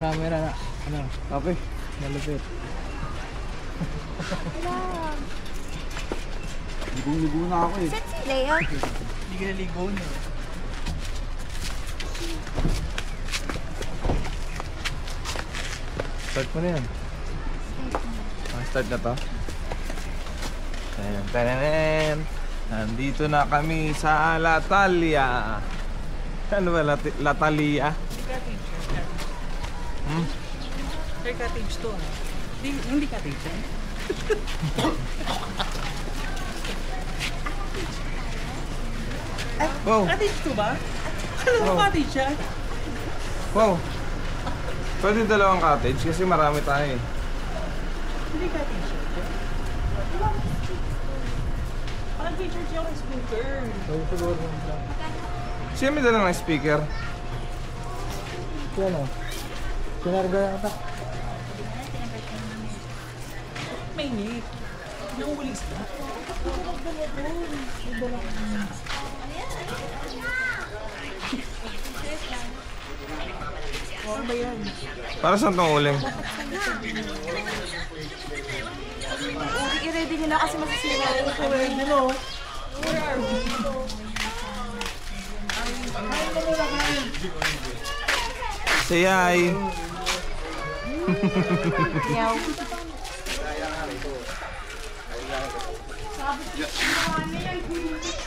Camera na, ano? Okay. Malupit. Ligong-ligo na ako eh. Saan si Leo? Hindi ka naligo niya. Start mo na yan. Start na to. Ayan, tananen. Nandito na kami sa Latalia. Ano ba? Latalia? Sir, cottage to. Hindi cottage yan. Wow! Cottage to ba? Ano Wow. cottage yan? Wow! Pwede dalawang cottage kasi marami tayo eh. Hindi cottage yan. Parang feature siya ng speaker. Siya may dalang ng speaker. Yan o. Kinarga yata. May ngit. Nangulis na. Ano ba yan? Para saan tong uling? I-ready nyo na kasi masisira yung Pwede no? Sayay! yaw.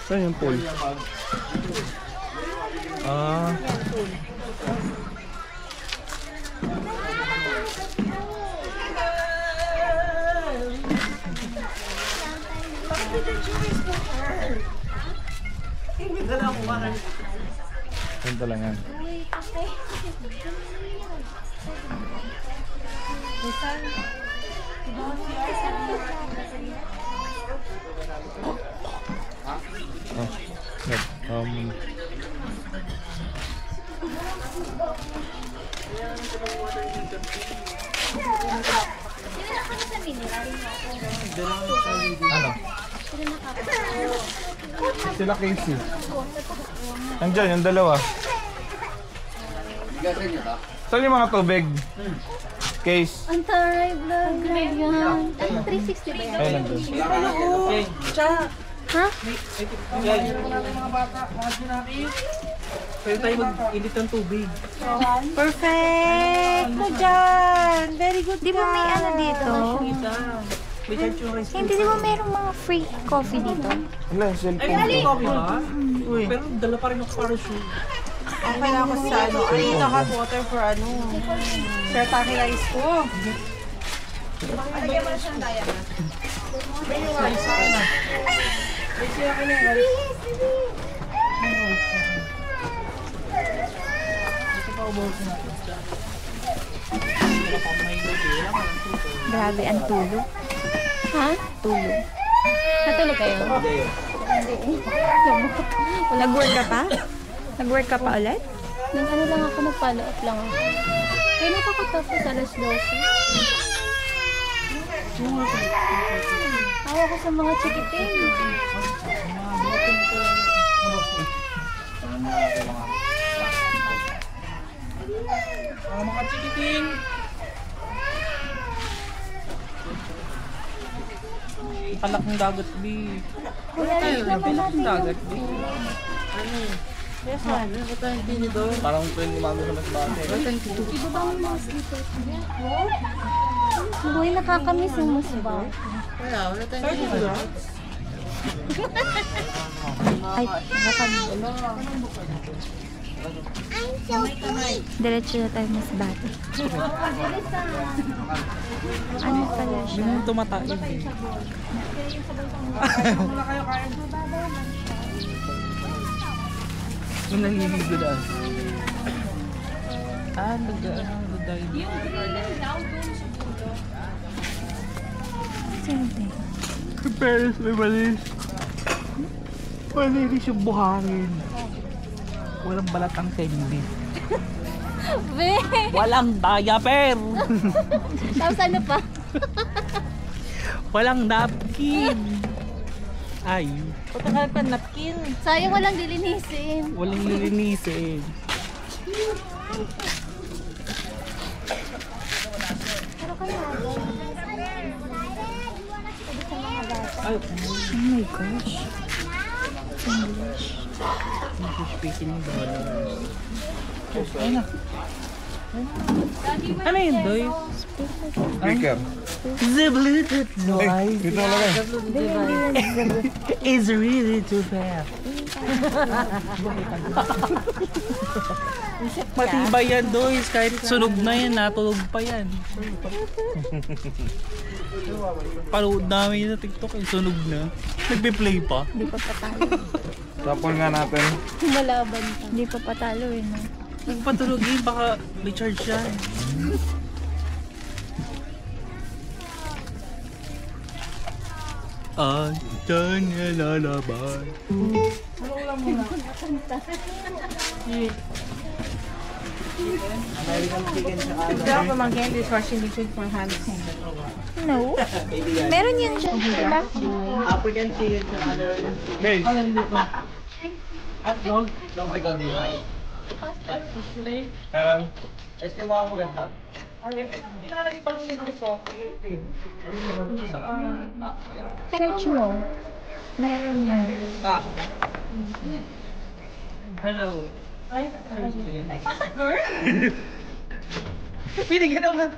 Saan yung pool? Ah. Ganito lang yan. Oh, ano? Sila Casey. Nandiyan yung dalawa. Saan yung mga tubig? Case. Ang taray vlog yan. Ay, 360 ba yan? Ay, nandun. Ha? Pwede tayo mag-init ng tubig. Perfect! Mo dyan! Very good. Di ba may ano dito? May charge yung rice. Hindi, di ba mayroong mga free coffee dito? Wala, Ay, cellphone may ko. coffee ba? Pero dala pa rin ako para shoe. Okay na ako sa ano. I need a hot water for ano. Shirataki rice ko. Grabe, ang tulog. Ha? Tulog. Natulog kayo? Hindi. Nag-work ka pa? Nag-work ka pa ulit? Nag-ano lang ako, nag-follow up lang ako. Kaya pa ko tapos alas 12. Awa ko sa mga chikiting. Mga chikiting. Palak ng dagat, B. Wala rin naman natin. Dagat, B. Yes, ano? Ito yung tinidor. Parang ito yung gumagawa sa mas bate. Ibaba mo yung mga slippers niya. Boy, nakakamiss yung musba. Wala tayong tinidor. Ay, diretso na tayo mas bata. Ano pala Hindi siya? mo tumatain, B. Yung nangingigo na. Nag-dive. Siyempre. Paris, may malis. Malinis yung buhangin. Walang balatang candy. Be! Walang diaper! Tapos ano pa? Walang napkin! Ay, Pagkakalap ka napkin. Sayang walang dilinisin. walang nilinisin. Oh my gosh. English. Speaking of dollars. Ano yun, Doy? Speaker. The Bluetooth Ay, device ito lagay. is really too fast. Matibay yan, Doy. Kahit sunog na yan, natulog pa yan. Panood namin yun sa TikTok, sunog na. Nagbe-play pa. Hindi pa patalo. Sample nga natin. Malaban pa. Hindi pa patalo eh. No? Huwag patulogin, baka recharge yan. Diyan niya lalaban. Ito ako pamangkin, dishwashing liquid for hands. No. Meron yan dyan. Diba? African chicken sa ano. May. Meron. Este mo ako ganda. Search mo. Meron yan. Hello. Binigyan naman.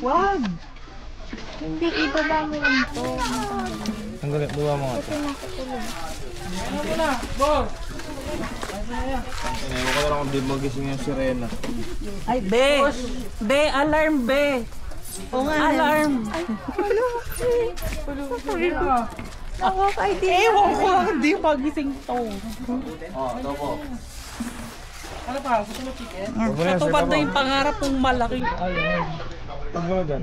Wag! Hindi, ibaba mo lang to. Tanggalin, buwa mo nga ito. Ito nakatulog. Ewan ko na lang kung di magising yung sirena. Ay, be! Be, alarm, be! Oo nga. Alarm! Nakaka-idea. Ewan ko lang, hindi magising to. Oh, ito po. Ano pa? Gusto mo chicken? Huwag mo na, Natupad sir, na yung pangarap ng malaki. Ayun. Huwag mo na dyan.